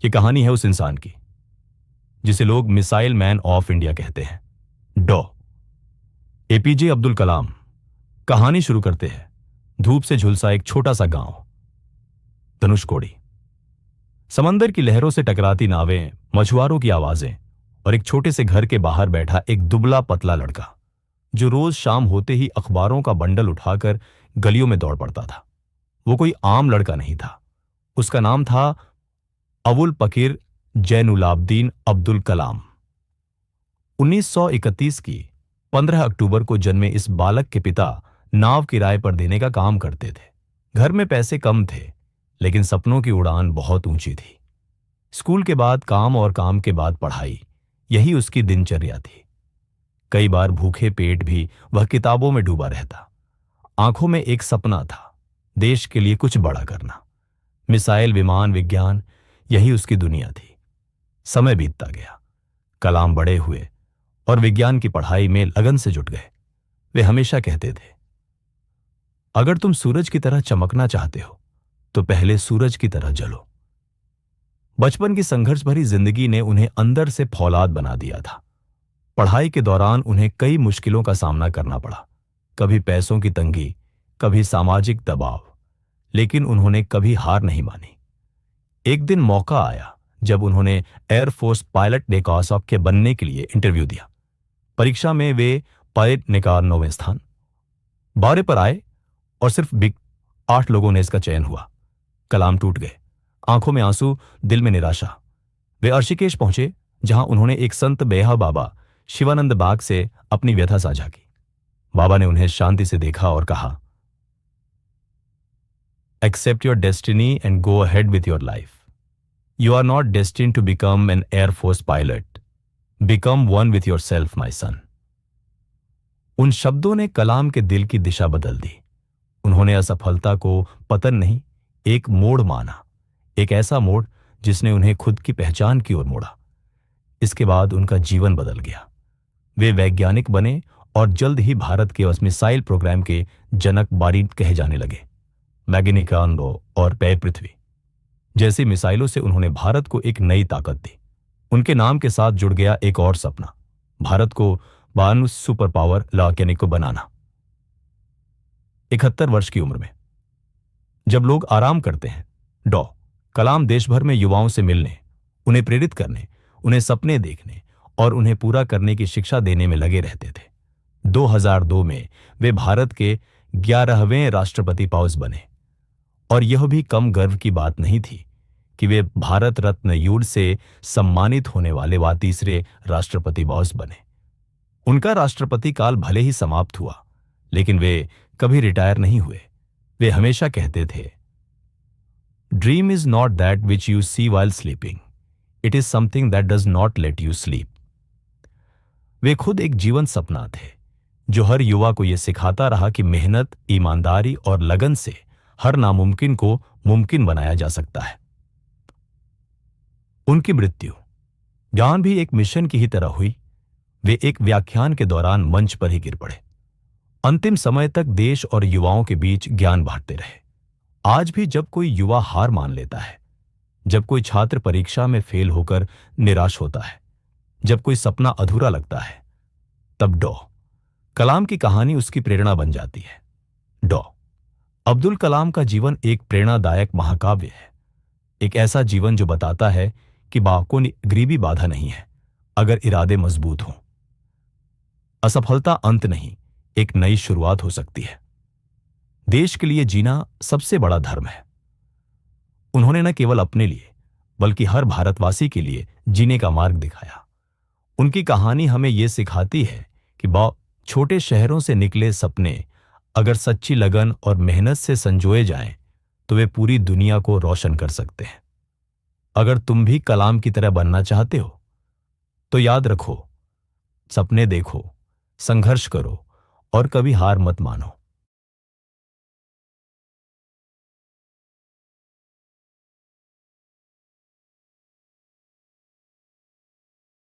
ये कहानी है उस इंसान की जिसे लोग मिसाइल मैन ऑफ इंडिया कहते हैं, डॉ एपीजे अब्दुल कलाम। कहानी शुरू करते हैं धूप से झुलसा एक छोटा सा गांव, धनुषकोडी। समंदर की लहरों से टकराती नावें, मछुआरों की आवाजें और एक छोटे से घर के बाहर बैठा एक दुबला पतला लड़का जो रोज शाम होते ही अखबारों का बंडल उठाकर गलियों में दौड़ पड़ता था। वो कोई आम लड़का नहीं था। उसका नाम था अवुल पकीर जैनुलाब्दीन अब्दुल कलाम। 1931 की 15 अक्टूबर को जन्मे इस बालक के पिता नाव किराए पर देने का काम करते थे। घर में पैसे कम थे, लेकिन सपनों की उड़ान बहुत ऊंची थी। स्कूल के बाद काम और काम के बाद पढ़ाई, यही उसकी दिनचर्या थी। कई बार भूखे पेट भी वह किताबों में डूबा रहता। आंखों में एक सपना था, देश के लिए कुछ बड़ा करना। मिसाइल, विमान, विज्ञान, यही उसकी दुनिया थी। समय बीतता गया, कलाम बड़े हुए और विज्ञान की पढ़ाई में लगन से जुट गए। वे हमेशा कहते थे, अगर तुम सूरज की तरह चमकना चाहते हो तो पहले सूरज की तरह जलो। बचपन की संघर्ष भरी जिंदगी ने उन्हें अंदर से फौलाद बना दिया था। पढ़ाई के दौरान उन्हें कई मुश्किलों का सामना करना पड़ा, कभी पैसों की तंगी, कभी सामाजिक दबाव, लेकिन उन्होंने कभी हार नहीं मानी। एक दिन मौका आया जब उन्होंने एयरफोर्स पायलट निकासॉफ के बनने के लिए इंटरव्यू दिया। परीक्षा में वे पायलट निकाल 9वें स्थान, 12 पर आए और सिर्फ 8 लोगों ने इसका चयन हुआ। कलाम टूट गए, आंखों में आंसू, दिल में निराशा। वे ऋषिकेश पहुंचे, जहां उन्होंने एक संत बेहा बाबा शिवानंद बाग से अपनी व्यथा साझा की। बाबा ने उन्हें शांति से देखा और कहा, accept your destiny and go ahead with your life. You are not destined to become an air force pilot, become one with yourself my son. उन शब्दों ने कलाम के दिल की दिशा बदल दी। उन्होंने असफलता को पतन नहीं, एक मोड़ माना, एक ऐसा मोड़ जिसने उन्हें खुद की पहचान की ओर मोड़ा। इसके बाद उनका जीवन बदल गया। वे वैज्ञानिक बने और जल्द ही भारत के मिसाइल प्रोग्राम के जनक बारीद कहे जाने लगे। मैग्निकानो और पेय पृथ्वी जैसी मिसाइलों से उन्होंने भारत को एक नई ताकत दी। उनके नाम के साथ जुड़ गया एक और सपना, भारत को 92 सुपर पावर वैज्ञानिक को बनाना। 71 वर्ष की उम्र में जब लोग आराम करते हैं, डॉ कलाम देश भर में युवाओं से मिलने, उन्हें प्रेरित करने, उन्हें सपने देखने और उन्हें पूरा करने की शिक्षा देने में लगे रहते थे। 2002 में वे भारत के 11वें राष्ट्रपति पाउस बने और यह भी कम गर्व की बात नहीं थी कि वे भारत रत्न अवार्ड से सम्मानित होने वाले तीसरे राष्ट्रपति बॉस बने। उनका राष्ट्रपति काल भले ही समाप्त हुआ, लेकिन वे कभी रिटायर नहीं हुए। वे हमेशा कहते थे, dream is not that which you see while sleeping, it is something that does not let you sleep. वे खुद एक जीवन सपना थे जो हर युवा को यह सिखाता रहा कि मेहनत, ईमानदारी और लगन से हर नामुमकिन को मुमकिन बनाया जा सकता है। उनकी मृत्यु ज्ञान भी एक मिशन की ही तरह हुई। वे एक व्याख्यान के दौरान मंच पर ही गिर पड़े। अंतिम समय तक देश और युवाओं के बीच ज्ञान बांटते रहे। आज भी जब कोई युवा हार मान लेता है, जब कोई छात्र परीक्षा में फेल होकर निराश होता है, जब कोई सपना अधूरा लगता है, तब डॉ कलाम की कहानी उसकी प्रेरणा बन जाती है। डॉ अब्दुल कलाम का जीवन एक प्रेरणादायक महाकाव्य है। एक ऐसा जीवन जो बताता है कि गरीबी बाधा नहीं है अगर इरादे मजबूत हों। असफलता अंत नहीं, एक नई शुरुआत हो सकती है। देश के लिए जीना सबसे बड़ा धर्म है। उन्होंने न केवल अपने लिए बल्कि हर भारतवासी के लिए जीने का मार्ग दिखाया। उनकी कहानी हमें यह सिखाती है कि छोटे शहरों से निकले सपने अगर सच्ची लगन और मेहनत से संजोए जाएं तो वे पूरी दुनिया को रोशन कर सकते हैं। अगर तुम भी कलाम की तरह बनना चाहते हो तो याद रखो, सपने देखो, संघर्ष करो और कभी हार मत मानो।